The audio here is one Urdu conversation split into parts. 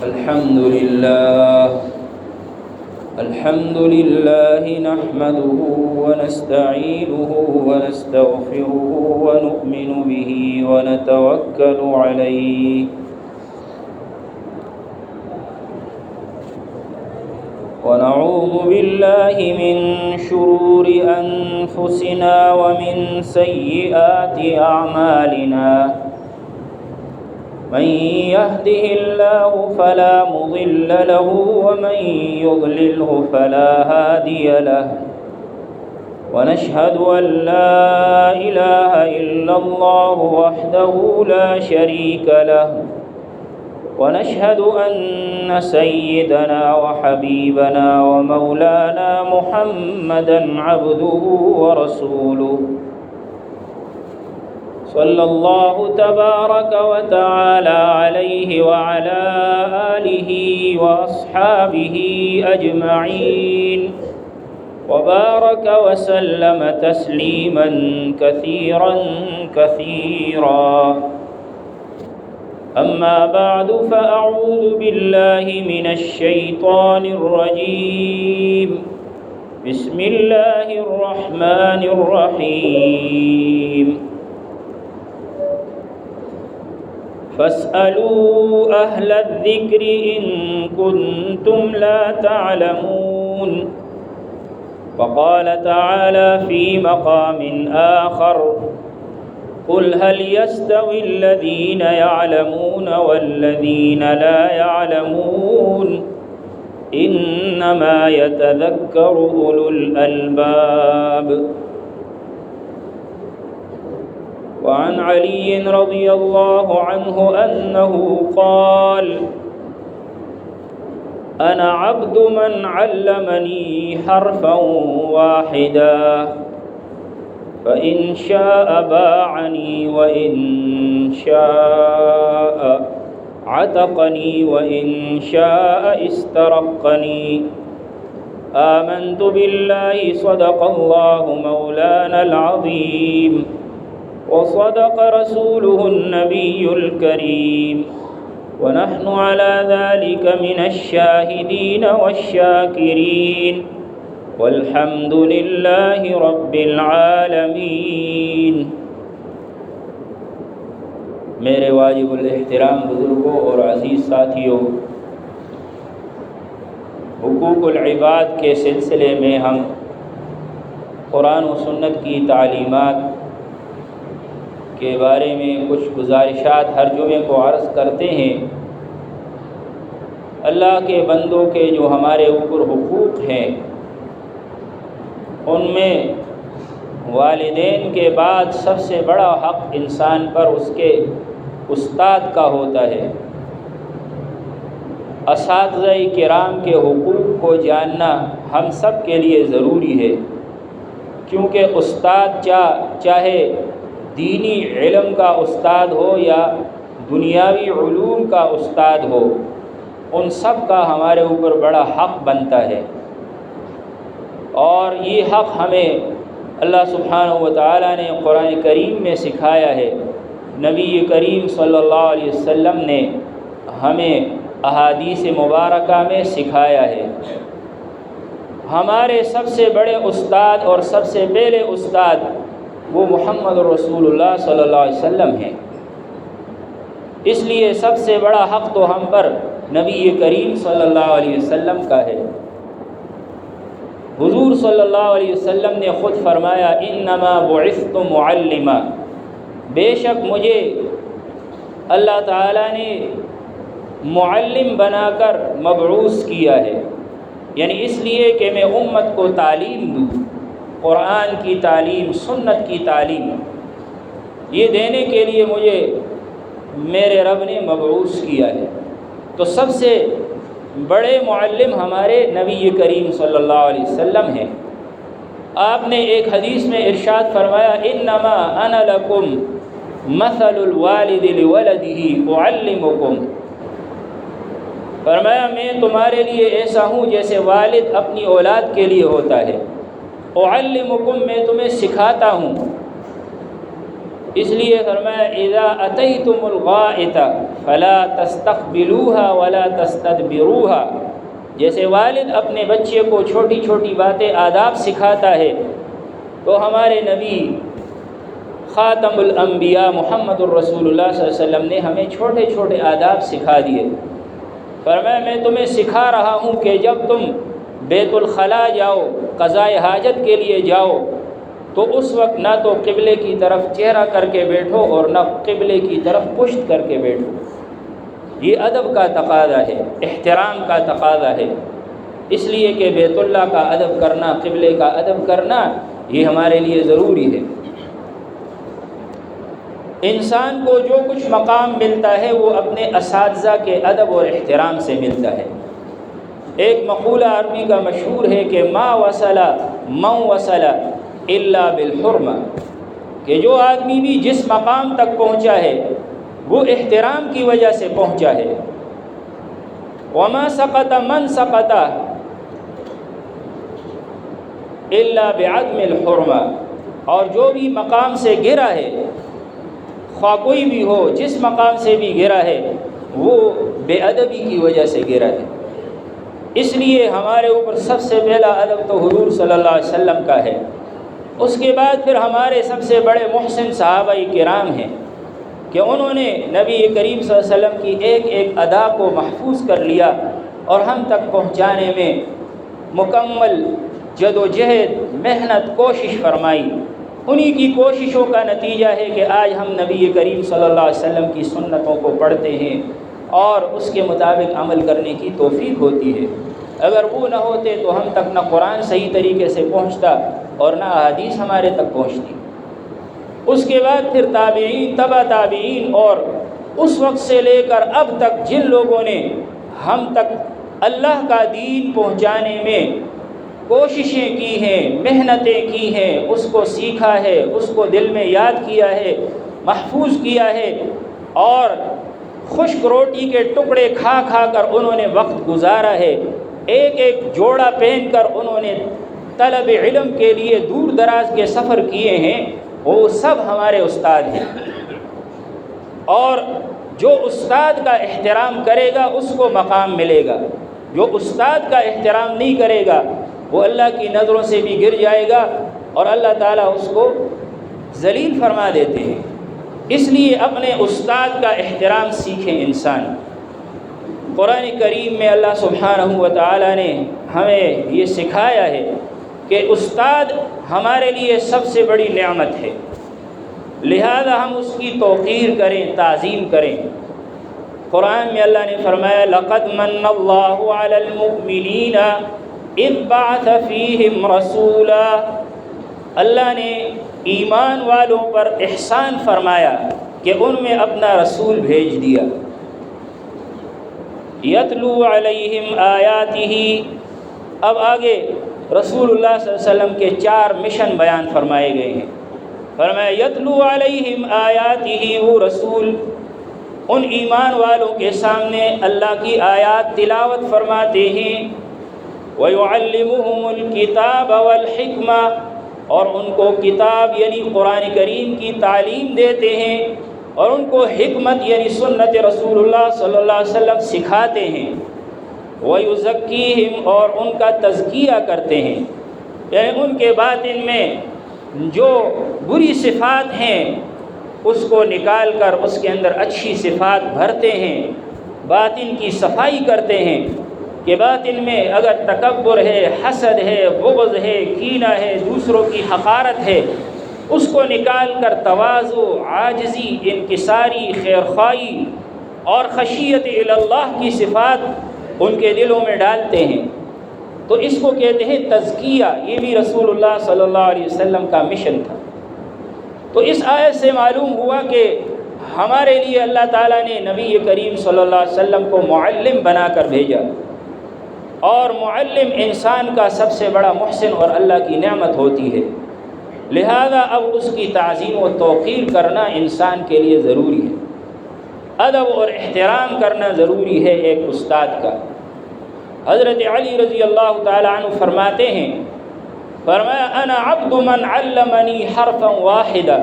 الحمد لله نحمده ونستعينه ونستغفره ونؤمن به ونتوكل عليه ونعوذ بالله من شرور أنفسنا ومن سيئات أعمالنا من يهده الله فلا مضل له ومن يضلله فلا هادي له ونشهد أن لا إله إلا الله وحده لا شريك له ونشهد أن سيدنا وحبيبنا ومولانا محمدًا عبده ورسوله صلى الله تبارك وتعالى عليه وعلى آله وأصحابه أجمعين وبارك وسلم تسليمًا كثيرًا كثيرًا أما بعد فأعوذ بالله من الشيطان الرجيم بسم الله الرحمن الرحيم فاسألوا أهل الذكر إن كنتم لا تعلمون وقال تعالى في مقام آخر قل هل يستوي الذين يعلمون والذين لا يعلمون إنما يتذكر أولو الألباب وعن علي رضي الله عنه أنه قال أنا عبد من علمني حرفا واحدا فإن شاء باعني وإن شاء عتقني وإن شاء استرقني آمنت بالله صدق الله مولانا العظيم وصدق رسوله النبي الكريم ونحن على ذلك من الشاهدين والشاكرين والحمد لله رب العالمین۔ میرے واجب الاحترام بزرگوں اور عزیز ساتھیوں، حقوق العباد کے سلسلے میں ہم قرآن و سنت کی تعلیمات کے بارے میں کچھ گزارشات ہر جمعے کو عرض کرتے ہیں۔ اللہ کے بندوں کے جو ہمارے اوپر حقوق ہیں، ان میں والدین کے بعد سب سے بڑا حق انسان پر اس کے استاد کا ہوتا ہے۔ اساتذہ کرام کے حقوق کو جاننا ہم سب کے لیے ضروری ہے، کیونکہ استاد چاہے دینی علم کا استاد ہو یا دنیاوی علوم کا استاد ہو، ان سب کا ہمارے اوپر بڑا حق بنتا ہے، اور یہ حق ہمیں اللہ سبحانہ و تعالیٰ نے قرآن کریم میں سکھایا ہے۔ نبی کریم صلی اللہ علیہ وسلم نے ہمیں احادیث مبارکہ میں سکھایا ہے۔ ہمارے سب سے بڑے استاد اور سب سے پہلے استاد وہ محمد رسول اللہ صلی اللہ علیہ وسلم ہیں، اس لیے سب سے بڑا حق تو ہم پر نبی کریم صلی اللہ علیہ وسلم کا ہے۔ حضور صلی اللہ علیہ وسلم نے خود فرمایا انما بعثت معلما، بے شک مجھے اللہ تعالیٰ نے معلم بنا کر مبعوث کیا ہے، یعنی اس لیے کہ میں امت کو تعلیم دوں، قرآن کی تعلیم، سنت کی تعلیم، یہ دینے کے لیے مجھے میرے رب نے مبعوث کیا ہے۔ تو سب سے بڑے معلم ہمارے نبی کریم صلی اللہ علیہ وسلم ہیں۔ آپ نے ایک حدیث میں ارشاد فرمایا انما انا لکم مثل الوالد لولدہ اعلمکم، فرمایا میں تمہارے لیے ایسا ہوں جیسے والد اپنی اولاد کے لیے ہوتا ہے، اعلمکم میں تمہیں سکھاتا ہوں۔ اس لیے فرمایا اذا اتیتم الغائط فلا تستقبلوها ولا تستدبروها، جیسے والد اپنے بچے کو چھوٹی چھوٹی باتیں آداب سکھاتا ہے، تو ہمارے نبی خاتم الانبیاء محمد الرسول اللہ صلی اللہ علیہ وسلم نے ہمیں چھوٹے چھوٹے آداب سکھا دیے۔ فرمایا میں تمہیں سکھا رہا ہوں کہ جب تم بیت الخلاء جاؤ، قضائے حاجت کے لیے جاؤ، تو اس وقت نہ تو قبلے کی طرف چہرہ کر کے بیٹھو اور نہ قبلے کی طرف پشت کر کے بیٹھو۔ یہ ادب کا تقاضا ہے، احترام کا تقاضا ہے، اس لیے کہ بیت اللہ کا ادب کرنا، قبلے کا ادب کرنا یہ ہمارے لیے ضروری ہے۔ انسان کو جو کچھ مقام ملتا ہے وہ اپنے اساتذہ کے ادب اور احترام سے ملتا ہے۔ ایک مقولہ عربی کا مشہور ہے کہ ما وصل من وصل الا بالحرمہ، کہ جو آدمی بھی جس مقام تک پہنچا ہے وہ احترام کی وجہ سے پہنچا ہے۔ وما سقط من سقط الا بعدم الحرمہ، اور جو بھی مقام سے گرا ہے، خواہ کوئی بھی ہو، جس مقام سے بھی گرا ہے وہ بے ادبی کی وجہ سے گرا ہے۔ اس لیے ہمارے اوپر سب سے پہلا ادب تو حضور صلی اللہ علیہ وسلم کا ہے، اس کے بعد پھر ہمارے سب سے بڑے محسن صحابہ کرام ہیں کہ انہوں نے نبی کریم صلی اللہ علیہ وسلم کی ایک ایک ادا کو محفوظ کر لیا اور ہم تک پہنچانے میں مکمل جد و جہد، محنت، کوشش فرمائی۔ انہی کی کوششوں کا نتیجہ ہے کہ آج ہم نبی کریم صلی اللہ علیہ وسلم کی سنتوں کو پڑھتے ہیں اور اس کے مطابق عمل کرنے کی توفیق ہوتی ہے۔ اگر وہ نہ ہوتے تو ہم تک نہ قرآن صحیح طریقے سے پہنچتا اور نہ احادیث ہمارے تک پہنچتی۔ اس کے بعد پھر تابعین، تبع تابعین، اور اس وقت سے لے کر اب تک جن لوگوں نے ہم تک اللہ کا دین پہنچانے میں کوششیں کی ہیں، محنتیں کی ہیں، اس کو سیکھا ہے، اس کو دل میں یاد کیا ہے، محفوظ کیا ہے، اور خشک روٹی کے ٹکڑے کھا کھا کر انہوں نے وقت گزارا ہے، ایک ایک جوڑا پہن کر انہوں نے طلب علم کے لیے دور دراز کے سفر کیے ہیں، وہ سب ہمارے استاد ہیں۔ اور جو استاد کا احترام کرے گا اس کو مقام ملے گا، جو استاد کا احترام نہیں کرے گا وہ اللہ کی نظروں سے بھی گر جائے گا اور اللہ تعالیٰ اس کو ذلیل فرما دیتے ہیں۔ اس لیے اپنے استاد کا احترام سیکھیں انسان۔ قرآن کریم میں اللہ سبحانہ و تعالیٰ نے ہمیں یہ سکھایا ہے کہ استاد ہمارے لیے سب سے بڑی نعمت ہے، لہذا ہم اس کی توقیر کریں، تعظیم کریں۔ قرآن میں اللہ نے فرمایا لَقَدْ مَنَّ اللَّهُ عَلَى الْمُؤْمِنِينَ اذ بعث فیہم رسولا، اللہ نے ایمان والوں پر احسان فرمایا کہ ان میں اپنا رسول بھیج دیا۔ یتلو علیہم آیاتہ، اب آگے رسول اللہ صلی اللہ علیہ وسلم کے 4 مشن بیان فرمائے گئے ہیں۔ فرمایا یتلو علیہم آیاتہ، وہ رسول ان ایمان والوں کے سامنے اللہ کی آیات تلاوت فرماتے ہیں۔ وَيُعَلِّمُهُمُ الْكِتَابَ وَالْحِكْمَةَ، اور ان کو کتاب یعنی قرآن کریم کی تعلیم دیتے ہیں اور ان کو حکمت یعنی سنت رسول اللہ صلی اللہ علیہ وسلم سکھاتے ہیں۔ وَيُزَكِّيهِمْ، اور ان کا تزکیہ کرتے ہیں، یعنی ان کے باطن میں جو بری صفات ہیں اس کو نکال کر اس کے اندر اچھی صفات بھرتے ہیں، باطن کی صفائی کرتے ہیں کہ باطن میں اگر تکبر ہے، حسد ہے، بغض ہے، کینہ ہے، دوسروں کی حقارت ہے، اس کو نکال کر تواضع، عاجزی، انکساری، خیرخواہی اور خشیت اللہ کی صفات ان کے دلوں میں ڈالتے ہیں، تو اس کو کہتے ہیں تزکیہ۔ یہ بھی رسول اللہ صلی اللہ علیہ وسلم کا مشن تھا۔ تو اس آیت سے معلوم ہوا کہ ہمارے لیے اللہ تعالیٰ نے نبی کریم صلی اللہ علیہ وسلم کو معلم بنا کر بھیجا، اور معلم انسان کا سب سے بڑا محسن اور اللہ کی نعمت ہوتی ہے، لہذا اب اس کی تعظیم و توقیر کرنا انسان کے لیے ضروری ہے، ادب اور احترام کرنا ضروری ہے ایک استاد کا۔ حضرت علی رضی اللہ تعالی عنہ فرماتے ہیں، فرمایا انا عبد من علمنی حرفا واحدا،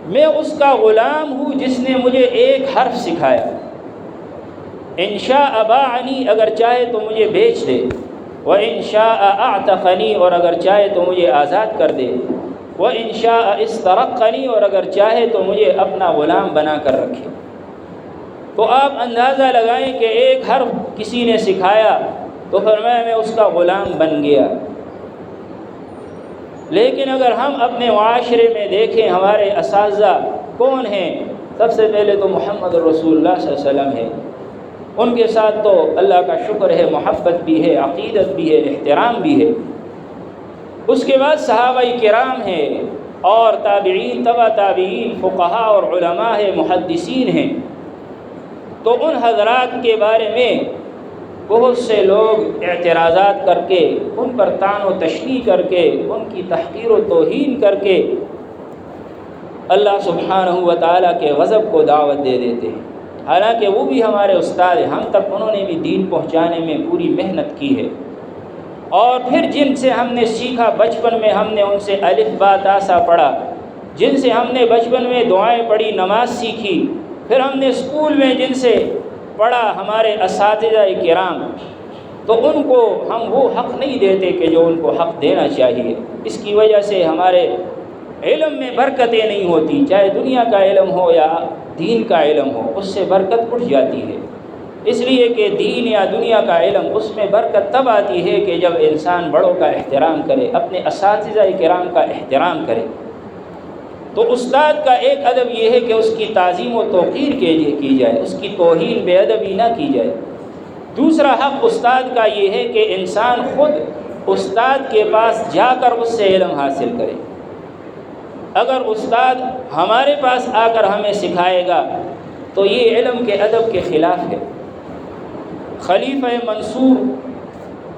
میں اس کا غلام ہوں جس نے مجھے ایک حرف سکھایا۔ ان شاء باعنی، اگر چاہے تو مجھے بیچ دے، وان شاء اعتقنی، اور اگر چاہے تو مجھے آزاد کر دے، وان شاء استرقنی، اور اگر چاہے تو مجھے اپنا غلام بنا کر رکھے۔ تو آپ اندازہ لگائیں کہ ایک حرف کسی نے سکھایا تو فرمایا میں اس کا غلام بن گیا۔ لیکن اگر ہم اپنے معاشرے میں دیکھیں ہمارے اساتذہ کون ہیں، سب سے پہلے تو محمد رسول اللہ صلی اللہ علیہ وسلم ہے، ان کے ساتھ تو اللہ کا شکر ہے، محبت بھی ہے، عقیدت بھی ہے، احترام بھی ہے۔ اس کے بعد صحابہ کرام ہیں، اور تابعین، تبع تابعین، فقہاء اور علماء ہیں، محدثین ہیں۔ تو ان حضرات کے بارے میں بہت سے لوگ اعتراضات کر کے، ان پر طعن و تشنیع کر کے، ان کی تحقیر و توہین کر کے اللہ سبحانہ و تعالیٰ کے غضب کو دعوت دے دیتے ہیں۔ حالانکہ وہ بھی ہمارے استاد ہیں، ہم تک انہوں نے بھی دین پہنچانے میں پوری محنت کی ہے۔ اور پھر جن سے ہم نے سیکھا بچپن میں، ہم نے ان سے الف با تا سا پڑھا، جن سے ہم نے بچپن میں دعائیں پڑھی، نماز سیکھی، پھر ہم نے اسکول میں جن سے پڑھا ہمارے اساتذہ کرام، تو ان کو ہم وہ حق نہیں دیتے کہ جو ان کو حق دینا چاہیے۔ اس کی وجہ سے ہمارے علم میں برکتیں نہیں ہوتی، چاہے دنیا کا علم ہو یا دین کا علم ہو، اس سے برکت اٹھ جاتی ہے۔ اس لیے کہ دین یا دنیا کا علم، اس میں برکت تب آتی ہے کہ جب انسان بڑوں کا احترام کرے، اپنے اساتذہ کرام کا احترام کرے۔ تو استاد کا ایک ادب یہ ہے کہ اس کی تعظیم و توقیر کی جائے، اس کی توہین بے ادبی نہ کی جائے۔ دوسرا حق استاد کا یہ ہے کہ انسان خود استاد کے پاس جا کر اس سے علم حاصل کرے۔ اگر استاد ہمارے پاس آ کر ہمیں سکھائے گا تو یہ علم کے ادب کے خلاف ہے۔ خلیفہ منصور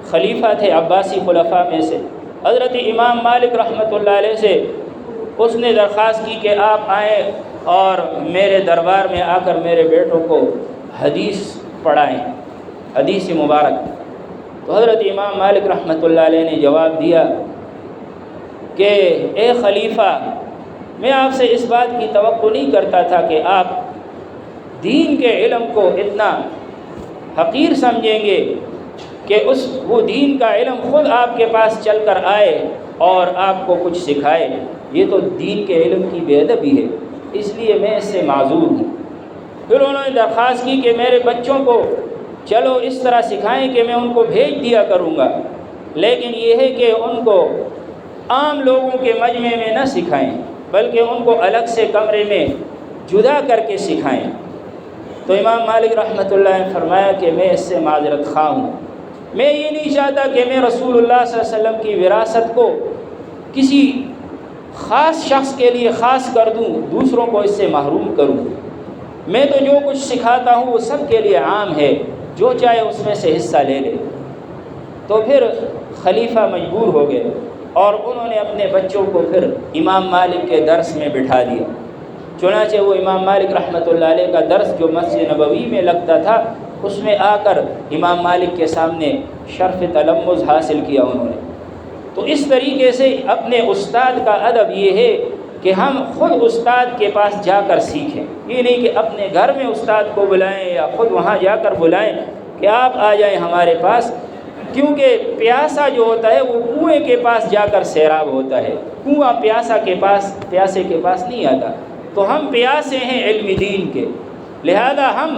خلیفہ تھے عباسی خلفاء میں سے، حضرت امام مالک رحمۃ اللہ علیہ سے اس نے درخواست کی کہ آپ آئیں اور میرے دربار میں آ کر میرے بیٹوں کو حدیث پڑھائیں، حدیث مبارک۔ تو حضرت امام مالک رحمۃ اللہ علیہ نے جواب دیا کہ اے خلیفہ، میں آپ سے اس بات کی توقع نہیں کرتا تھا کہ آپ دین کے علم کو اتنا حقیر سمجھیں گے کہ وہ دین کا علم خود آپ کے پاس چل کر آئے اور آپ کو کچھ سکھائے۔ یہ تو دین کے علم کی بے ادبی ہے، اس لیے میں اس سے معذور ہوں۔ پھر انہوں نے درخواست کی کہ میرے بچوں کو چلو اس طرح سکھائیں کہ میں ان کو بھیج دیا کروں گا، لیکن یہ ہے کہ ان کو عام لوگوں کے مجمع میں نہ سکھائیں، بلکہ ان کو الگ سے کمرے میں جدا کر کے سکھائیں۔ تو امام مالک رحمۃ اللہ نے فرمایا کہ میں اس سے معذرت خواہ ہوں، میں یہ نہیں چاہتا کہ میں رسول اللہ صلی اللہ علیہ وسلم کی وراثت کو کسی خاص شخص کے لیے خاص کر دوں، دوسروں کو اس سے محروم کروں۔ میں تو جو کچھ سکھاتا ہوں وہ سب کے لیے عام ہے، جو چاہے اس میں سے حصہ لے لے۔ تو پھر خلیفہ مجبور ہو گئے اور انہوں نے اپنے بچوں کو پھر امام مالک کے درس میں بٹھا دیا۔ چنانچہ وہ امام مالک رحمۃ اللہ علیہ کا درس جو مسجد نبوی میں لگتا تھا، اس میں آ کر امام مالک کے سامنے شرف تلمذ حاصل کیا انہوں نے۔ تو اس طریقے سے اپنے استاد کا ادب یہ ہے کہ ہم خود استاد کے پاس جا کر سیکھیں، یہ نہیں کہ اپنے گھر میں استاد کو بلائیں یا خود وہاں جا کر بلائیں کہ آپ آ جائیں ہمارے پاس، کیونکہ پیاسا جو ہوتا ہے وہ کنویں کے پاس جا کر سیراب ہوتا ہے، کنواں پیاسے کے پاس نہیں آتا۔ تو ہم پیاسے ہیں علم دین کے، لہذا ہم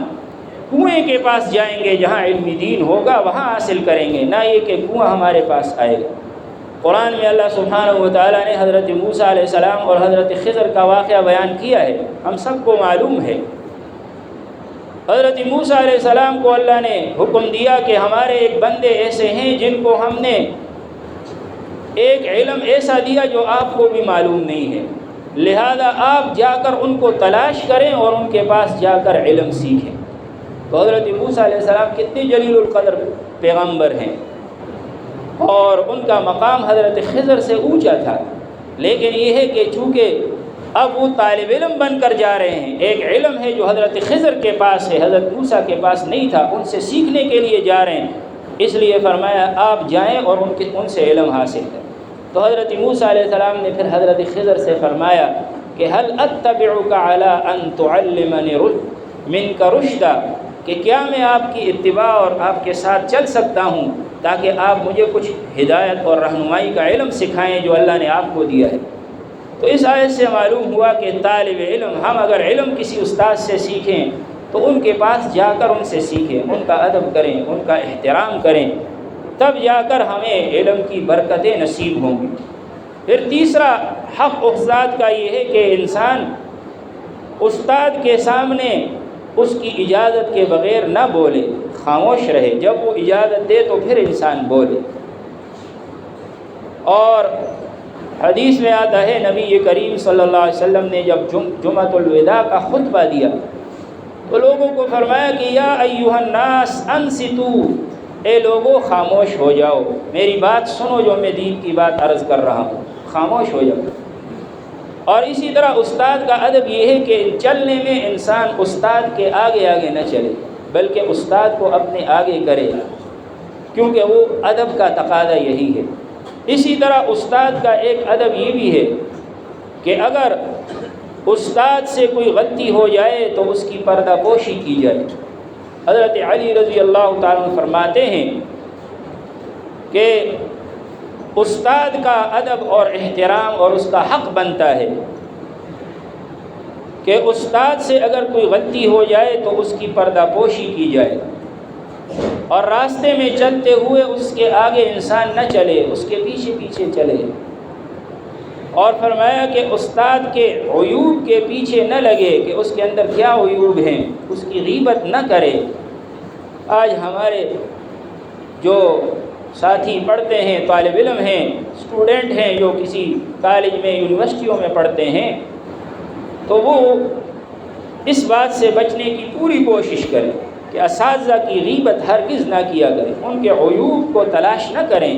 کنویں کے پاس جائیں گے، جہاں علم دین ہوگا وہاں حاصل کریں گے، نہ یہ کہ کنواں ہمارے پاس آئے گا۔ قرآن میں اللہ سبحانہ و تعالیٰ نے حضرت موسیٰ علیہ السلام اور حضرت خضر کا واقعہ بیان کیا ہے، ہم سب کو معلوم ہے۔ حضرت موسیٰ علیہ السلام کو اللہ نے حکم دیا کہ ہمارے ایک بندے ایسے ہیں جن کو ہم نے ایک علم ایسا دیا جو آپ کو بھی معلوم نہیں ہے، لہذا آپ جا کر ان کو تلاش کریں اور ان کے پاس جا کر علم سیکھیں۔ تو حضرت موسیٰ علیہ السلام کتنے جلیل القدر پیغمبر ہیں، اور ان کا مقام حضرت خضر سے اونچا تھا، لیکن یہ ہے کہ چونکہ اب وہ طالب علم بن کر جا رہے ہیں، ایک علم ہے جو حضرت خضر کے پاس ہے، حضرت موسیٰ کے پاس نہیں تھا، ان سے سیکھنے کے لیے جا رہے ہیں، اس لیے فرمایا آپ جائیں اور ان سے علم حاصل کریں۔ تو حضرت موسیٰ علیہ السلام نے پھر حضرت خضر سے فرمایا کہ حل اتبعک علی ان تعلمنی منک رشدا، کہ کیا میں آپ کی اتباع اور آپ کے ساتھ چل سکتا ہوں تاکہ آپ مجھے کچھ ہدایت اور رہنمائی کا علم سکھائیں جو اللہ نے آپ کو دیا ہے۔ تو اس آیت سے معلوم ہوا کہ طالب علم، ہم اگر علم کسی استاد سے سیکھیں تو ان کے پاس جا کر ان سے سیکھیں، ان کا ادب کریں، ان کا احترام کریں، تب جا کر ہمیں علم کی برکتیں نصیب ہوں گی۔ پھر تیسرا حق استاد کا یہ ہے کہ انسان استاد کے سامنے اس کی اجازت کے بغیر نہ بولے، خاموش رہے، جب وہ اجازت دے تو پھر انسان بولے۔ اور حدیث میں آتا ہے نبی کریم صلی اللہ علیہ وسلم نے جب جمعۃ الوداع کا خطبہ دیا تو لوگوں کو فرمایا کہ یا ایھا الناس انصتوا، اے لوگو خاموش ہو جاؤ، میری بات سنو جو میں دین کی بات عرض کر رہا ہوں، خاموش ہو جاؤ۔ اور اسی طرح استاد کا ادب یہ ہے کہ چلنے میں انسان استاد کے آگے آگے نہ چلے بلکہ استاد کو اپنے آگے کرے، کیونکہ وہ ادب کا تقاضا یہی ہے۔ اسی طرح استاد کا ایک ادب یہ بھی ہے کہ اگر استاد سے کوئی غلطی ہو جائے تو اس کی پردہ پوشی کی جائے۔ حضرت علی رضی اللہ تعالیٰ عنہ فرماتے ہیں کہ استاد کا ادب اور احترام اور اس کا حق بنتا ہے کہ استاد سے اگر کوئی غلطی ہو جائے تو اس کی پردہ پوشی کی جائے، اور راستے میں چلتے ہوئے اس کے آگے انسان نہ چلے، اس کے پیچھے پیچھے چلے۔ اور فرمایا کہ استاد کے عیوب کے پیچھے نہ لگے کہ اس کے اندر کیا عیوب ہیں، اس کی غیبت نہ کرے۔ آج ہمارے جو ساتھی پڑھتے ہیں، طالب علم ہیں، اسٹوڈنٹ ہیں جو کسی کالج میں یونیورسٹیوں میں پڑھتے ہیں، تو وہ اس بات سے بچنے کی پوری کوشش کریں کہ اساتذہ کی غیبت ہرگز نہ کیا کریں، ان کے عیوب کو تلاش نہ کریں۔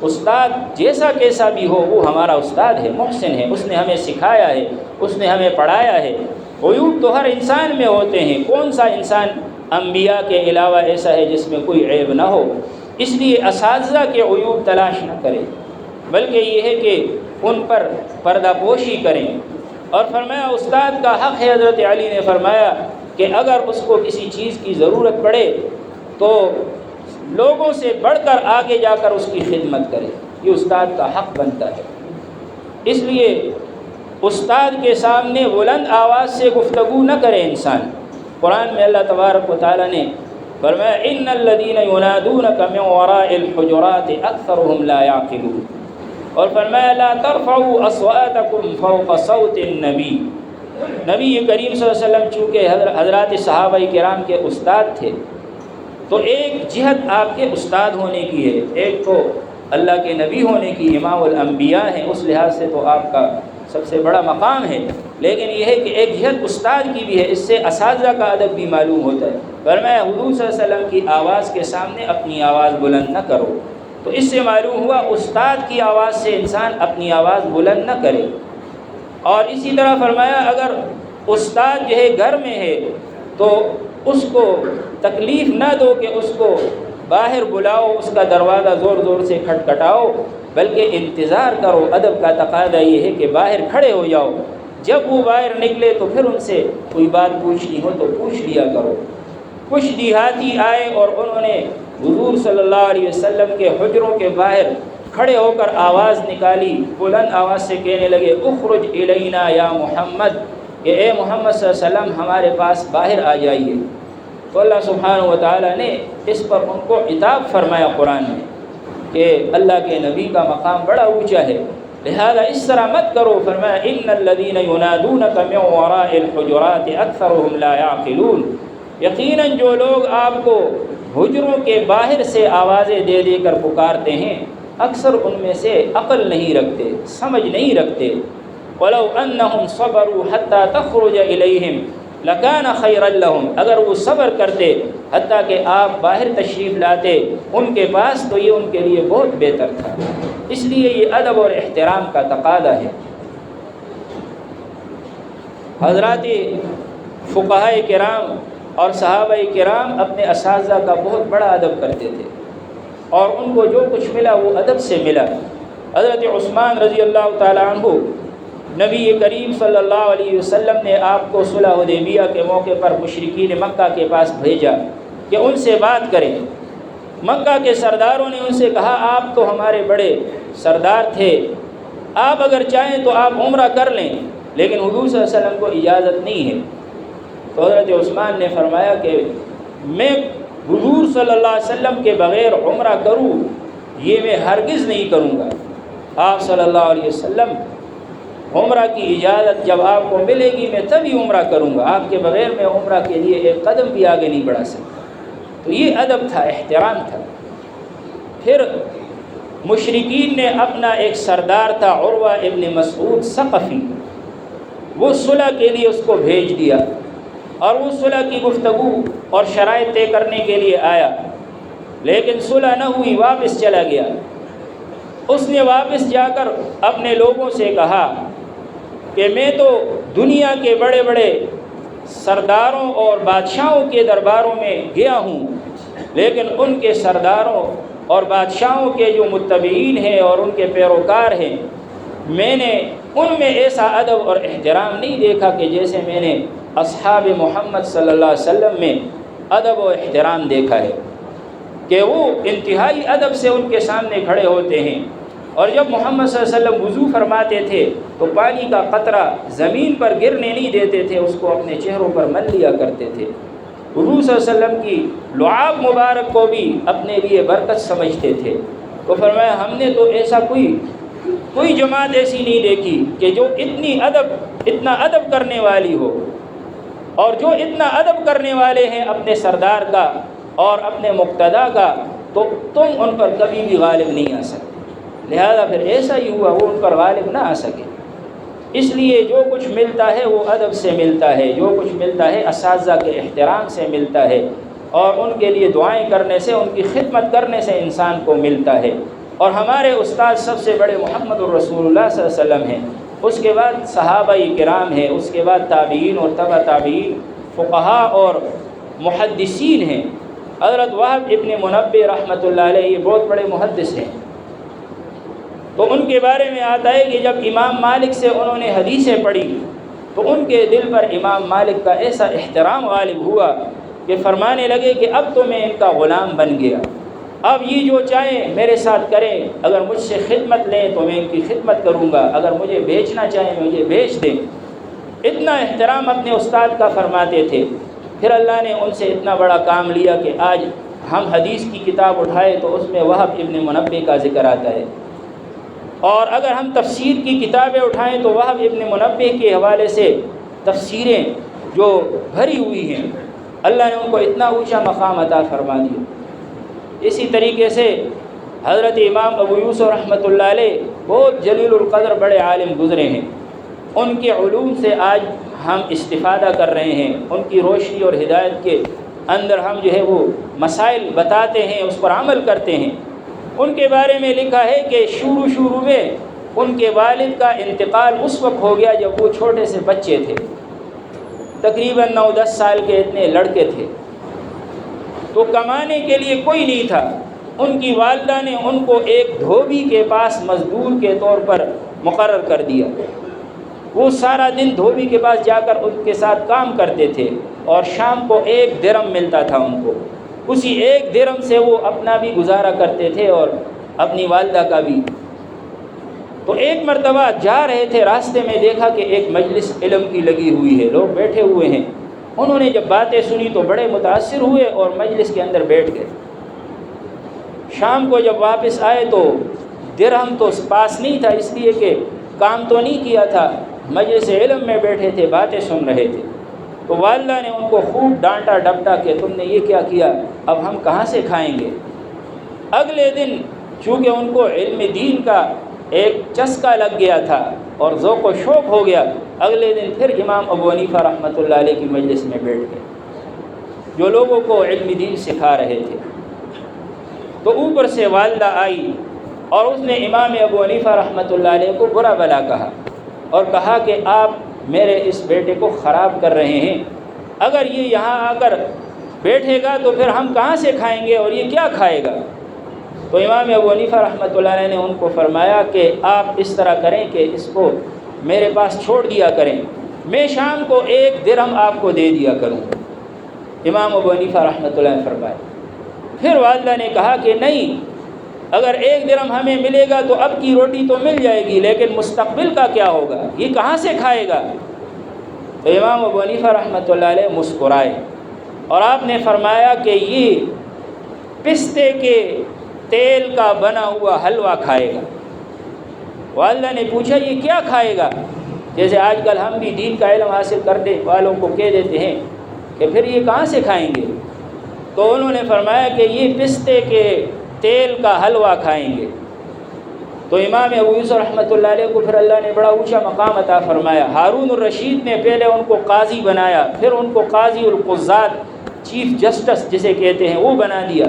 استاد جیسا کیسا بھی ہو وہ ہمارا استاد ہے، محسن ہے، اس نے ہمیں سکھایا ہے، اس نے ہمیں پڑھایا ہے۔ عیوب تو ہر انسان میں ہوتے ہیں، کون سا انسان انبیاء کے علاوہ ایسا ہے جس میں کوئی عیب نہ ہو؟ اس لیے اساتذہ کے عیوب تلاش نہ کریں بلکہ یہ ہے کہ ان پر پردہ پوشی کریں۔ اور فرمایا استاد کا حق ہے، حضرت علی نے فرمایا کہ اگر اس کو کسی چیز کی ضرورت پڑے تو لوگوں سے بڑھ کر آگے جا کر اس کی خدمت کرے، یہ استاد کا حق بنتا ہے۔ اس لیے استاد کے سامنے بلند آواز سے گفتگو نہ کرے انسان۔ قرآن میں اللہ تبارک و تعالیٰ نے فرمایا ان الذین ینادونک من وراء الحجرات اکثرهم لا یعقلون، اور فرمایا لا ترفعوا اصواتکم فوق صوت النبی۔ نبی کریم صلی اللہ علیہ وسلم چونکہ حضرات صحابہ کرام کے استاد تھے تو ایک جہت آپ کے استاد ہونے کی ہے، ایک تو اللہ کے نبی ہونے کی، امام الانبیاء ہیں، اس لحاظ سے تو آپ کا سب سے بڑا مقام ہے، لیکن یہ ہے کہ ایک جہت استاد کی بھی ہے، اس سے اساتذہ کا ادب بھی معلوم ہوتا ہے۔ فرمایا حضور صلی اللہ علیہ وسلم کی آواز کے سامنے اپنی آواز بلند نہ کرو، تو اس سے معلوم ہوا استاد کی آواز سے انسان اپنی آواز بلند نہ کرے۔ اور اسی طرح فرمایا اگر استاد جو ہے گھر میں ہے تو اس کو تکلیف نہ دو کہ اس کو باہر بلاؤ، اس کا دروازہ زور زور سے کھٹکھٹاؤ، بلکہ انتظار کرو۔ ادب کا تقاضا یہ ہے کہ باہر کھڑے ہو جاؤ، جب وہ باہر نکلے تو پھر ان سے کوئی بات پوچھنی ہو تو پوچھ لیا کرو۔ کچھ دیہاتی آئے اور انہوں نے حضور صلی اللہ علیہ وسلم کے حجروں کے باہر کھڑے ہو کر آواز نکالی، بلند آواز سے کہنے لگے اخرج الینا یا محمد، کہ اے محمد صلی اللہ علیہ وسلم ہمارے پاس باہر آ جائیے۔ تو اللہ سبحانہ و تعالیٰ نے اس پر ان کو عتاب فرمایا قرآن میں کہ اللہ کے نبی کا مقام بڑا اونچا ہے، لہذا اس طرح مت کرو۔ فرمایا ان الذین ینادونک من وراء الحجرات اکثرهم لا یعقلون، یقیناً جو لوگ آپ کو حجروں کے باہر سے آوازیں دے دے کر پکارتے ہیں اکثر ان میں سے عقل نہیں رکھتے، سمجھ نہیں رکھتے۔ وَلَوْ أَنَّهُمْ صَبَرُوا حَتَّى تَخْرُجَ إِلَيْهِمْ لَكَانَ خَيْرًا لَهُمْ، اگر وہ صبر کرتے حتیٰ کہ آپ باہر تشریف لاتے ان کے پاس تو یہ ان کے لیے بہت بہتر تھا۔ اس لیے یہ ادب اور احترام کا تقاضا ہے۔ حضرات فقہاء کرام اور صحابہ کرام اپنے اساتذہ کا بہت بڑا ادب کرتے تھے اور ان کو جو کچھ ملا وہ ادب سے ملا۔ حضرت عثمان رضی اللہ تعالیٰ عنہ نبی کریم صلی اللہ علیہ وسلم نے آپ کو صلح حدیبیہ کے موقع پر مشرکین مکہ کے پاس بھیجا کہ ان سے بات کریں۔ مکہ کے سرداروں نے ان سے کہا آپ تو ہمارے بڑے سردار تھے، آپ اگر چاہیں تو آپ عمرہ کر لیں، لیکن حضور صلی اللہ علیہ وسلم کو اجازت نہیں ہے۔ تو حضرت عثمان نے فرمایا کہ میں حضور صلی اللہ علیہ وسلم کے بغیر عمرہ کروں یہ میں ہرگز نہیں کروں گا۔ آپ صلی اللہ علیہ وسلم عمرہ کی اجازت جب آپ کو ملے گی میں تبھی عمرہ کروں گا، آپ کے بغیر میں عمرہ کے لیے ایک قدم بھی آگے نہیں بڑھا سکتا۔ تو یہ ادب تھا، احترام تھا۔ پھر مشرکین نے اپنا ایک سردار تھا عروہ ابن مسعود ثقفی، وہ صلح کے لیے اس کو بھیج دیا، اور وہ صلح کی گفتگو اور شرائط طے کرنے کے لیے آیا، لیکن صلح نہ ہوئی، واپس چلا گیا۔ اس نے واپس جا کر اپنے لوگوں سے کہا کہ میں تو دنیا کے بڑے بڑے سرداروں اور بادشاہوں کے درباروں میں گیا ہوں، لیکن ان کے سرداروں اور بادشاہوں کے جو متبعین ہیں اور ان کے پیروکار ہیں، میں نے ان میں ایسا ادب اور احترام نہیں دیکھا کہ جیسے میں نے اصحاب محمد صلی اللہ علیہ وسلم میں ادب و احترام دیکھا ہے، کہ وہ انتہائی ادب سے ان کے سامنے کھڑے ہوتے ہیں، اور جب محمد صلی اللہ علیہ وسلم وضو فرماتے تھے تو پانی کا قطرہ زمین پر گرنے نہیں دیتے تھے، اس کو اپنے چہروں پر مل لیا کرتے تھے۔ حضور صلی اللہ علیہ وسلم کی لعاب مبارک کو بھی اپنے لیے برکت سمجھتے تھے۔ تو فرمایا ہم نے تو ایسا کوئی جماعت ایسی نہیں دیکھی کہ جو اتنا ادب کرنے والی ہو، اور جو اتنا ادب کرنے والے ہیں اپنے سردار کا اور اپنے مقتدیٰ کا، تو تم ان پر کبھی بھی غالب نہیں آ سکتے۔ لہذا پھر ایسا ہی ہوا، وہ ان پر غالب نہ آ سکے۔ اس لیے جو کچھ ملتا ہے وہ ادب سے ملتا ہے، جو کچھ ملتا ہے اساتذہ کے احترام سے ملتا ہے، اور ان کے لیے دعائیں کرنے سے، ان کی خدمت کرنے سے انسان کو ملتا ہے۔ اور ہمارے استاد سب سے بڑے محمد الرسول اللہ صلی اللہ علیہ وسلم ہیں، اس کے بعد صحابہ کرام ہیں، اس کے بعد تابعین اور تبع تابعین، فقہاء اور محدثین ہیں۔ حضرت وہب ابن منبہ رحمۃ اللہ علیہ یہ بہت بڑے محدث ہیں، تو ان کے بارے میں آتا ہے کہ جب امام مالک سے انہوں نے حدیثیں پڑھی تو ان کے دل پر امام مالک کا ایسا احترام غالب ہوا کہ فرمانے لگے کہ اب تو میں ان کا غلام بن گیا، اب یہ جو چاہیں میرے ساتھ کریں، اگر مجھ سے خدمت لیں تو میں ان کی خدمت کروں گا، اگر مجھے بیچنا چاہیں مجھے بیچ دیں۔ اتنا احترام اپنے استاد کا فرماتے تھے۔ پھر اللہ نے ان سے اتنا بڑا کام لیا کہ آج ہم حدیث کی کتاب اٹھائے تو اس میں وہب ابن منبہ کا ذکر آتا ہے، اور اگر ہم تفسیر کی کتابیں اٹھائیں تو وہب ابن منبہ کے حوالے سے تفسیریں جو بھری ہوئی ہیں، اللہ نے ان کو اتنا اونچا مقام عطا فرما دیا۔ اسی طریقے سے حضرت امام ابو یوسف رحمۃ اللہ علیہ بہت جلیل القدر بڑے عالم گزرے ہیں، ان کے علوم سے آج ہم استفادہ کر رہے ہیں، ان کی روشنی اور ہدایت کے اندر ہم جو ہے وہ مسائل بتاتے ہیں، اس پر عمل کرتے ہیں۔ ان کے بارے میں لکھا ہے کہ شروع میں ان کے والد کا انتقال اس وقت ہو گیا جب وہ چھوٹے سے بچے تھے، تقریباً 9-10 سال کے اتنے لڑکے تھے، تو کمانے کے لیے کوئی نہیں تھا۔ ان کی والدہ نے ان کو ایک دھوبی کے پاس مزدور کے طور پر مقرر کر دیا۔ وہ سارا دن دھوبی کے پاس جا کر ان کے ساتھ کام کرتے تھے، اور شام کو 1 درہم ملتا تھا ان کو، اسی 1 درہم سے وہ اپنا بھی گزارا کرتے تھے اور اپنی والدہ کا بھی۔ تو ایک مرتبہ جا رہے تھے، راستے میں دیکھا کہ ایک مجلس علم کی لگی ہوئی ہے، لوگ بیٹھے ہوئے ہیں۔ انہوں نے جب باتیں سنی تو بڑے متاثر ہوئے اور مجلس کے اندر بیٹھ گئے۔ شام کو جب واپس آئے تو درہم تو پاس نہیں تھا، اس لیے کہ کام تو نہیں کیا تھا، مجلس علم میں بیٹھے تھے، باتیں سن رہے تھے۔ تو والدہ نے ان کو خوب ڈانٹا ڈپٹا کہ تم نے یہ کیا کیا، اب ہم کہاں سے کھائیں گے۔ اگلے دن چونکہ ان کو علم دین کا ایک چسکا لگ گیا تھا اور ذوق و شوق ہو گیا، اگلے دن پھر امام ابو حنیفہ رحمۃ اللہ علیہ کی مجلس میں بیٹھ گئے، جو لوگوں کو علم دین سکھا رہے تھے۔ تو اوپر سے والدہ آئی اور اس نے امام ابو حنیفہ رحمۃ اللہ علیہ کو برا بلا کہا، اور کہا کہ آپ میرے اس بیٹے کو خراب کر رہے ہیں، اگر یہ یہاں آ کر بیٹھے گا تو پھر ہم کہاں سے کھائیں گے، اور یہ کیا کھائے گا۔ تو امام ابو حنیفہ رحمۃ اللہ علیہ نے ان کو فرمایا کہ آپ اس طرح کریں کہ اس کو میرے پاس چھوڑ دیا کریں، میں شام کو 1 درہم آپ کو دے دیا کروں۔ امام ابو حنیفہ رحمۃ اللہ نے فرمایا۔ پھر والدہ نے کہا کہ نہیں، اگر 1 درہم ہمیں ملے گا تو اب کی روٹی تو مل جائے گی، لیکن مستقبل کا کیا ہوگا، یہ کہاں سے کھائے گا؟ تو امام ابو حنیفہ رحمۃ اللہ علیہ مسکرائے اور آپ نے فرمایا کہ یہ پستے کے تیل کا بنا ہوا حلوہ کھائے گا۔ والدہ نے پوچھا یہ کیا کھائے گا؟ جیسے آج کل ہم بھی دین کا علم حاصل کرنے والوں کو کہہ دیتے ہیں کہ پھر یہ کہاں سے کھائیں گے؟ تو انہوں نے فرمایا کہ یہ پستے کے تیل کا حلوہ کھائیں گے۔ تو امام ابو یوسف رحمۃ اللہ علیہ کو پھر اللہ نے بڑا اونچا مقام عطا فرمایا۔ ہارون الرشید نے پہلے ان کو قاضی بنایا، پھر ان کو قاضی القضات، چیف جسٹس جسے کہتے ہیں، وہ بنا دیا۔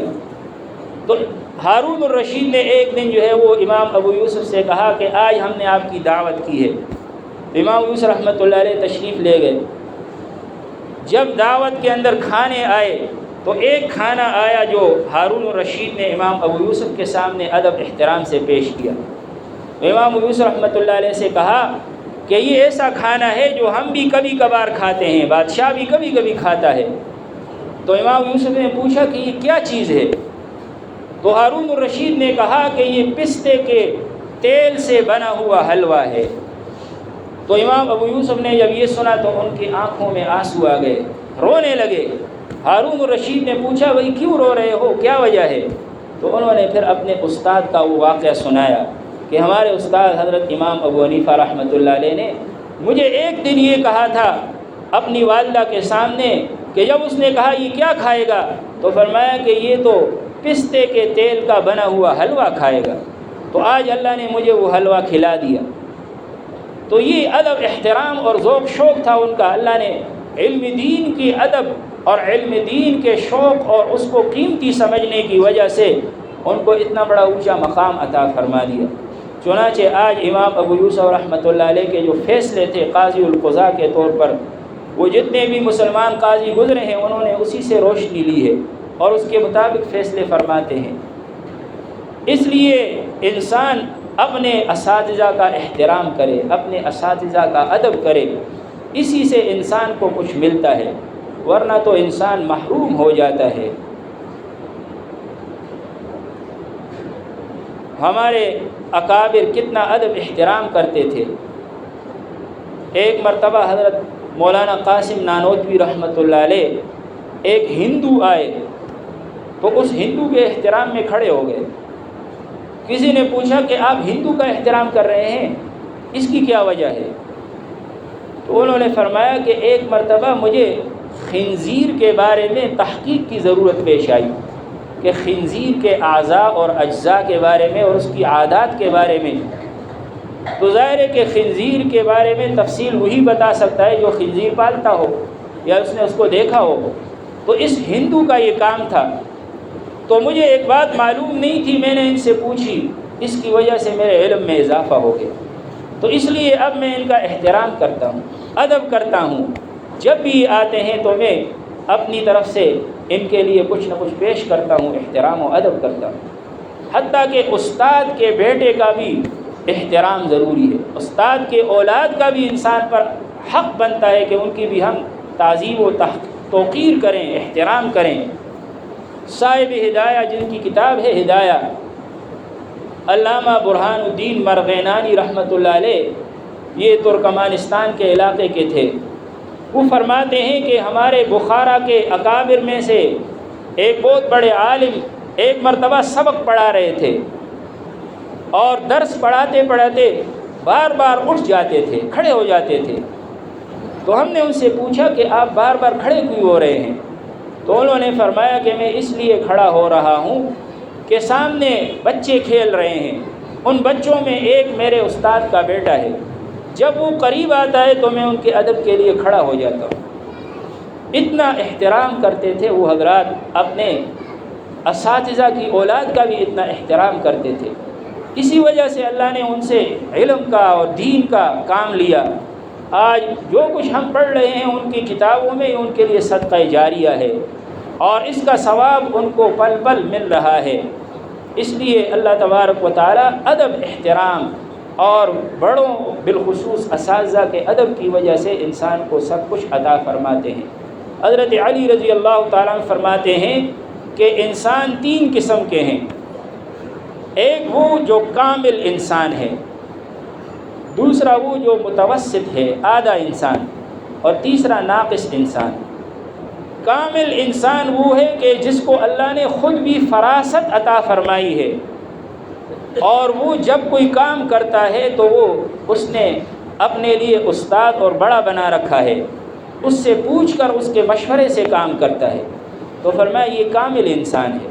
تو ہارون الرشید نے ایک دن جو ہے وہ امام ابو یوسف سے کہا کہ آج ہم نے آپ کی دعوت کی ہے۔ امام یوسف رحمۃ اللہ علیہ تشریف لے گئے۔ جب دعوت کے اندر کھانے آئے تو ایک کھانا آیا جو ہارون الرشید نے امام ابو یوسف کے سامنے ادب احترام سے پیش کیا۔ امام ابو یوسف رحمۃ اللہ علیہ سے کہا کہ یہ ایسا کھانا ہے جو ہم بھی کبھی کبھار کھاتے ہیں، بادشاہ بھی کبھی کبھی کھاتا ہے۔ تو امام یوسف نے پوچھا کہ یہ کیا چیز ہے؟ تو ہارون الرشید نے کہا کہ یہ پستے کے تیل سے بنا ہوا حلوہ ہے۔ تو امام ابو یوسف نے جب یہ سنا تو ان کی آنکھوں میں آنسو آ گئے، رونے لگے۔ ہارون الرشید نے پوچھا بھائی کیوں رو رہے ہو، کیا وجہ ہے؟ تو انہوں نے پھر اپنے استاد کا وہ واقعہ سنایا کہ ہمارے استاد حضرت امام ابو حنیفہ رحمۃ اللہ علیہ نے مجھے ایک دن یہ کہا تھا اپنی والدہ کے سامنے کہ جب اس نے کہا یہ کیا کھائے گا تو فرمایا کہ یہ تو پستے کے تیل کا بنا ہوا حلوہ کھائے گا۔ تو آج اللہ نے مجھے وہ حلوہ کھلا دیا۔ تو یہ ادب احترام اور ذوق شوق تھا ان کا۔ اللہ نے علم دین کی ادب اور علم دین کے شوق اور اس کو قیمتی سمجھنے کی وجہ سے ان کو اتنا بڑا اونچا مقام عطا فرما دیا۔ چنانچہ آج امام ابو یوسف رحمۃ اللہ علیہ کے جو فیصلے تھے قاضی القضاء کے طور پر، وہ جتنے بھی مسلمان قاضی گزرے ہیں انہوں نے اسی سے روشنی لی ہے اور اس کے مطابق فیصلے فرماتے ہیں۔ اس لیے انسان اپنے اساتذہ کا احترام کرے، اپنے اساتذہ کا ادب کرے، اسی سے انسان کو کچھ ملتا ہے، ورنہ تو انسان محروم ہو جاتا ہے۔ ہمارے اکابر کتنا ادب احترام کرتے تھے۔ ایک مرتبہ حضرت مولانا قاسم نانوتوی رحمۃ اللہ علیہ ایک ہندو آئے تو اس ہندو کے احترام میں کھڑے ہو گئے۔ کسی نے پوچھا کہ آپ ہندو کا احترام کر رہے ہیں، اس کی کیا وجہ ہے؟ تو انہوں نے فرمایا کہ ایک مرتبہ مجھے خنزیر کے بارے میں تحقیق کی ضرورت پیش آئی کہ خنزیر کے اعضاء اور اجزاء کے بارے میں اور اس کی عادات کے بارے میں۔ تو ظاہر ہے کہ خنزیر کے بارے میں تفصیل وہی بتا سکتا ہے جو خنزیر پالتا ہو یا اس نے اس کو دیکھا ہو۔ تو اس ہندو کا یہ کام تھا۔ تو مجھے ایک بات معلوم نہیں تھی، میں نے ان سے پوچھی، اس کی وجہ سے میرے علم میں اضافہ ہو گیا۔ تو اس لیے اب میں ان کا احترام کرتا ہوں، ادب کرتا ہوں۔ جب بھی آتے ہیں تو میں اپنی طرف سے ان کے لیے کچھ نہ کچھ پیش کرتا ہوں، احترام و ادب کرتا ہوں۔ حتیٰ کہ استاد کے بیٹے کا بھی احترام ضروری ہے، استاد کے اولاد کا بھی انسان پر حق بنتا ہے کہ ان کی بھی ہم تعظیم و توقیر کریں، احترام کریں۔ صاحب ہدایہ جن کی کتاب ہے ہدایہ، علامہ برہان الدین مرغینانی رحمۃ اللہ علیہ، یہ ترکمانستان کے علاقے کے تھے۔ وہ فرماتے ہیں کہ ہمارے بخارا کے اکابر میں سے ایک بہت بڑے عالم ایک مرتبہ سبق پڑھا رہے تھے اور درس پڑھاتے پڑھاتے بار بار اٹھ جاتے تھے، کھڑے ہو جاتے تھے۔ تو ہم نے ان سے پوچھا کہ آپ بار بار کھڑے کیوں ہو رہے ہیں؟ تو انہوں نے فرمایا کہ میں اس لیے کھڑا ہو رہا ہوں کہ سامنے بچے کھیل رہے ہیں، ان بچوں میں ایک میرے استاد کا بیٹا ہے، جب وہ قریب آتا ہے تو میں ان کے ادب کے لیے کھڑا ہو جاتا ہوں۔ اتنا احترام کرتے تھے وہ حضرات، اپنے اساتذہ کی اولاد کا بھی اتنا احترام کرتے تھے۔ اسی وجہ سے اللہ نے ان سے علم کا اور دین کا کام لیا۔ آج جو کچھ ہم پڑھ رہے ہیں ان کی کتابوں میں ان کے لیے صدقہ جاریہ ہے اور اس کا ثواب ان کو پل پل مل رہا ہے۔ اس لیے اللہ تبارک و تعالی ادب احترام اور بڑوں بالخصوص اساتذہ کے ادب کی وجہ سے انسان کو سب کچھ عطا فرماتے ہیں۔ حضرت علی رضی اللہ تعالیٰ عنہ فرماتے ہیں کہ انسان 3 قسم کے ہیں، ایک وہ جو کامل انسان ہے، دوسرا وہ جو متوسط ہے آدھا انسان، اور تیسرا ناقص انسان۔ کامل انسان وہ ہے کہ جس کو اللہ نے خود بھی فراست عطا فرمائی ہے، اور وہ جب کوئی کام کرتا ہے تو وہ اس نے اپنے لیے استاد اور بڑا بنا رکھا ہے، اس سے پوچھ کر اس کے مشورے سے کام کرتا ہے، تو فرمایا یہ کامل انسان ہے۔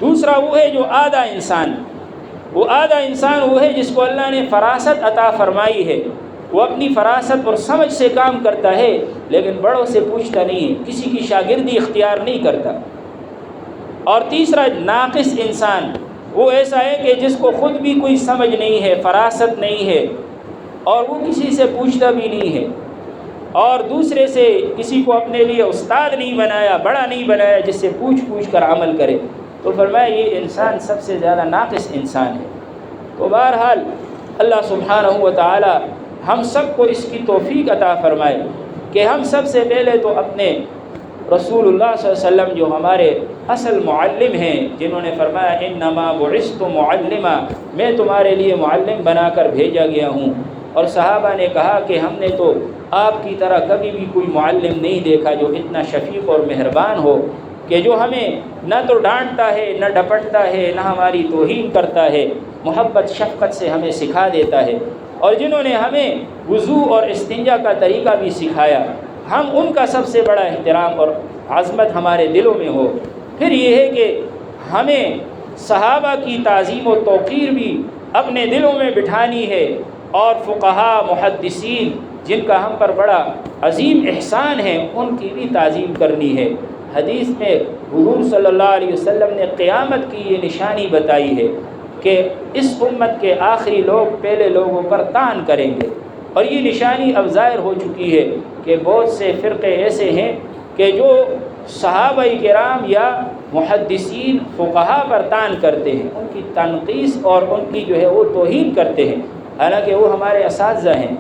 دوسرا وہ ہے جو آدھا انسان، وہ آدھا انسان وہ ہے جس کو اللہ نے فراست عطا فرمائی ہے، وہ اپنی فراست اور سمجھ سے کام کرتا ہے لیکن بڑوں سے پوچھتا نہیں ہے، کسی کی شاگردی اختیار نہیں کرتا۔ اور تیسرا ناقص انسان، وہ ایسا ہے کہ جس کو خود بھی کوئی سمجھ نہیں ہے، فراست نہیں ہے، اور وہ کسی سے پوچھتا بھی نہیں ہے، اور دوسرے سے کسی کو اپنے لیے استاد نہیں بنایا، بڑا نہیں بنایا جس سے پوچھ کر عمل کرے، تو فرمایا یہ انسان سب سے زیادہ ناقص انسان ہے۔ تو بہرحال اللہ سبحانہ و تعالی ہم سب کو اس کی توفیق عطا فرمائے کہ ہم سب سے پہلے تو اپنے رسول اللہ صلی اللہ علیہ وسلم جو ہمارے اصل معلم ہیں، جنہوں نے فرمایا انما بعثت معلما، میں تمہارے لیے معلم بنا کر بھیجا گیا ہوں، اور صحابہ نے کہا کہ ہم نے تو آپ کی طرح کبھی بھی کوئی معلم نہیں دیکھا جو اتنا شفیق اور مہربان ہو، کہ جو ہمیں نہ تو ڈانٹتا ہے، نہ ڈپٹتا ہے، نہ ہماری توہین کرتا ہے، محبت شفقت سے ہمیں سکھا دیتا ہے، اور جنہوں نے ہمیں وضو اور استنجا کا طریقہ بھی سکھایا، ہم ان کا سب سے بڑا احترام اور عظمت ہمارے دلوں میں ہو۔ پھر یہ ہے کہ ہمیں صحابہ کی تعظیم و توقیر بھی اپنے دلوں میں بٹھانی ہے، اور فقہاء محدثین جن کا ہم پر بڑا عظیم احسان ہے ان کی بھی تعظیم کرنی ہے۔ حدیث میں حضور صلی اللہ علیہ وسلم نے قیامت کی یہ نشانی بتائی ہے کہ اس امت کے آخری لوگ پہلے لوگوں پر طعن کریں گے، اور یہ نشانی اب ظاہر ہو چکی ہے کہ بہت سے فرقے ایسے ہیں کہ جو صحابہ کرام یا محدثین فقہاء پر طعن کرتے ہیں، ان کی تنقیص اور ان کی جو ہے وہ توہین کرتے ہیں، حالانکہ وہ ہمارے اساتذہ ہیں،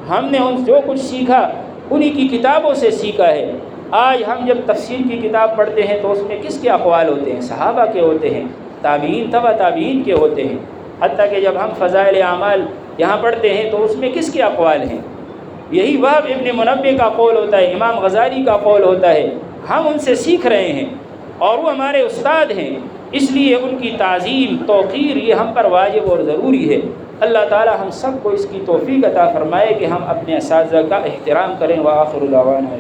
ہم نے ان جو کچھ سیکھا انہی کی کتابوں سے سیکھا ہے۔ آج ہم جب تفسیر کی کتاب پڑھتے ہیں تو اس میں کس کے اقوال ہوتے ہیں؟ صحابہ کے ہوتے ہیں، تابعین تبع تابعین کے ہوتے ہیں، حتیٰ کہ جب ہم فضائل اعمال یہاں پڑھتے ہیں تو اس میں کس کے اقوال ہیں؟ یہی وہب ابن منبع کا قول ہوتا ہے، امام غزالی کا قول ہوتا ہے، ہم ان سے سیکھ رہے ہیں اور وہ ہمارے استاد ہیں، اس لیے ان کی تعظیم توقیر یہ ہم پر واجب اور ضروری ہے۔ اللہ تعالی ہم سب کو اس کی توفیق عطا فرمائے کہ ہم اپنے اساتذہ کا احترام کریں۔ وآخر دعوانا